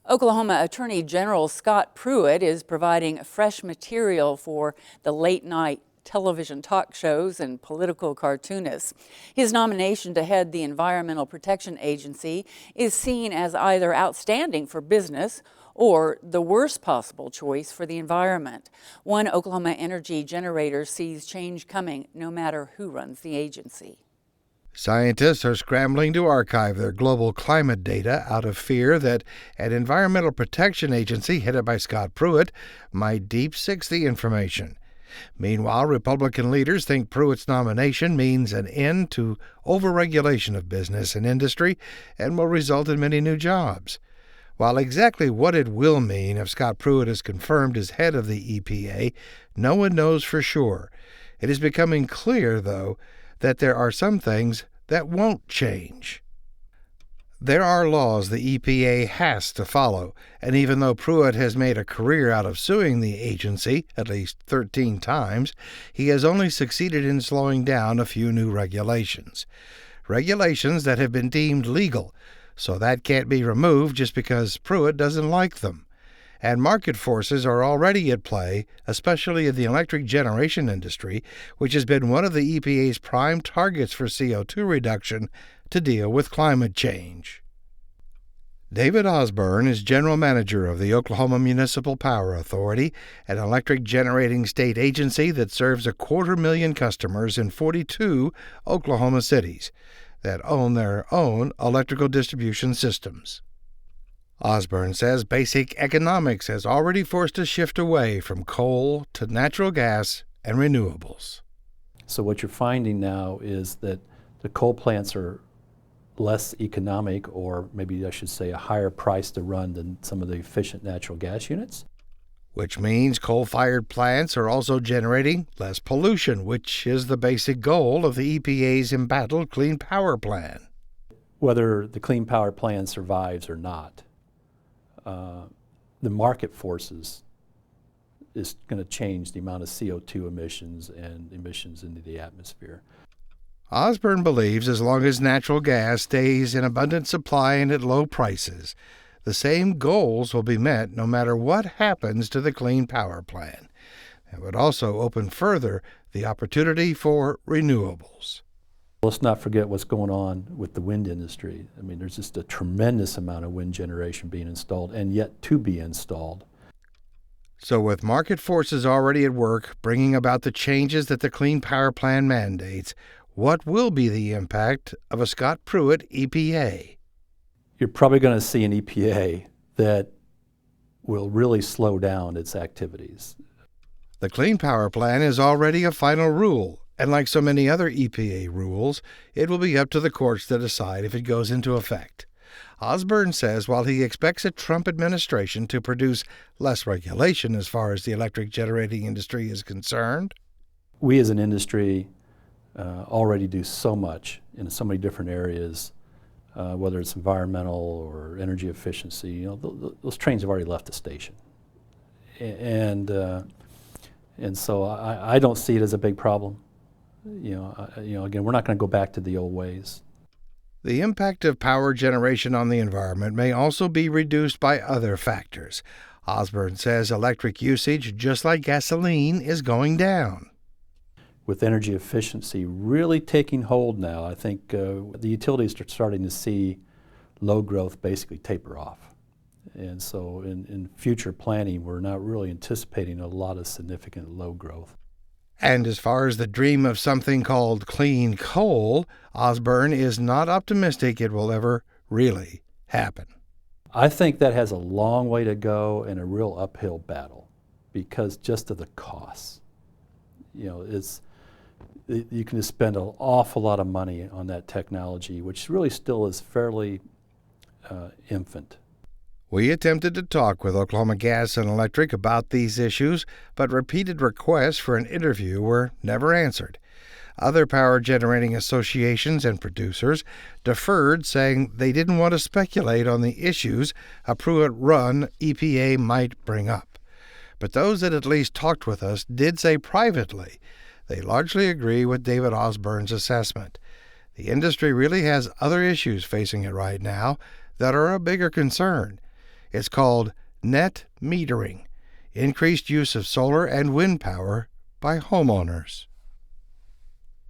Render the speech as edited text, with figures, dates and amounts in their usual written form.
Oklahoma Attorney General Scott Pruitt is providing fresh material for the late-night television talk shows and political cartoonists. His nomination to head the Environmental Protection Agency is seen as either outstanding for business or the worst possible choice for the environment. One Oklahoma energy generator sees change coming no matter who runs the agency. Scientists are scrambling to archive their global climate data out of fear that an Environmental Protection Agency headed by Scott Pruitt might deep six the information. Meanwhile, Republican leaders think Pruitt's nomination means an end to overregulation of business and industry and will result in many new jobs. While exactly what it will mean if Scott Pruitt is confirmed as head of the EPA, no one knows for sure. It is becoming clear, though, that there are some things that won't change. There are laws the EPA has to follow, and even though Pruitt has made a career out of suing the agency at least 13 times, he has only succeeded in slowing down a few new regulations. Regulations that have been deemed legal, so that can't be removed just because Pruitt doesn't like them. And market forces are already at play, especially in the electric generation industry, which has been one of the EPA's prime targets for CO2 reduction to deal with climate change. David Osborne is general manager of the Oklahoma Municipal Power Authority, an electric generating state agency that serves 250,000 customers in 42 Oklahoma cities that own their own electrical distribution systems. Osborne says basic economics has already forced a shift away from coal to natural gas and renewables. So what you're finding now is that the coal plants are less economic, or maybe I should say a higher price to run than some of the efficient natural gas units. Which means coal-fired plants are also generating less pollution, which is the basic goal of the EPA's embattled Clean Power Plan. Whether the Clean Power Plan survives or not, the market forces is going to change the amount of CO2 emissions and emissions into the atmosphere. Osborne believes as long as natural gas stays in abundant supply and at low prices, the same goals will be met no matter what happens to the Clean Power Plan. It would also open further the opportunity for renewables. Let's not forget what's going on with the wind industry. I mean, there's just a tremendous amount of wind generation being installed and yet to be installed. So with market forces already at work bringing about the changes that the Clean Power Plan mandates, what will be the impact of a Scott Pruitt EPA? You're probably going to see an EPA that will really slow down its activities. The Clean Power Plan is already a final rule, and like so many other EPA rules, it will be up to the courts to decide if it goes into effect. Osborne says while he expects a Trump administration to produce less regulation as far as the electric generating industry is concerned, we as an industry already do so much in so many different areas, whether it's environmental or energy efficiency. You know, those trains have already left the station, and so I don't see it as a big problem. Again, we're not going to go back to the old ways. The impact of power generation on the environment may also be reduced by other factors. Osborne says electric usage, just like gasoline, is going down. With energy efficiency really taking hold now, I think the utilities are starting to see load growth basically taper off. And so in future planning, we're not really anticipating a lot of significant load growth. And as far as the dream of something called clean coal, Osborne is not optimistic it will ever really happen. I think that has a long way to go and a real uphill battle because just of the costs. You know, you can just spend an awful lot of money on that technology, which really still is fairly infant. We attempted to talk with Oklahoma Gas and Electric about these issues, but repeated requests for an interview were never answered. Other power generating associations and producers deferred, saying they didn't want to speculate on the issues a Pruitt-run EPA might bring up. But those that at least talked with us did say privately they largely agree with David Osborne's assessment. The industry really has other issues facing it right now that are a bigger concern. It's called net metering, increased use of solar and wind power by homeowners.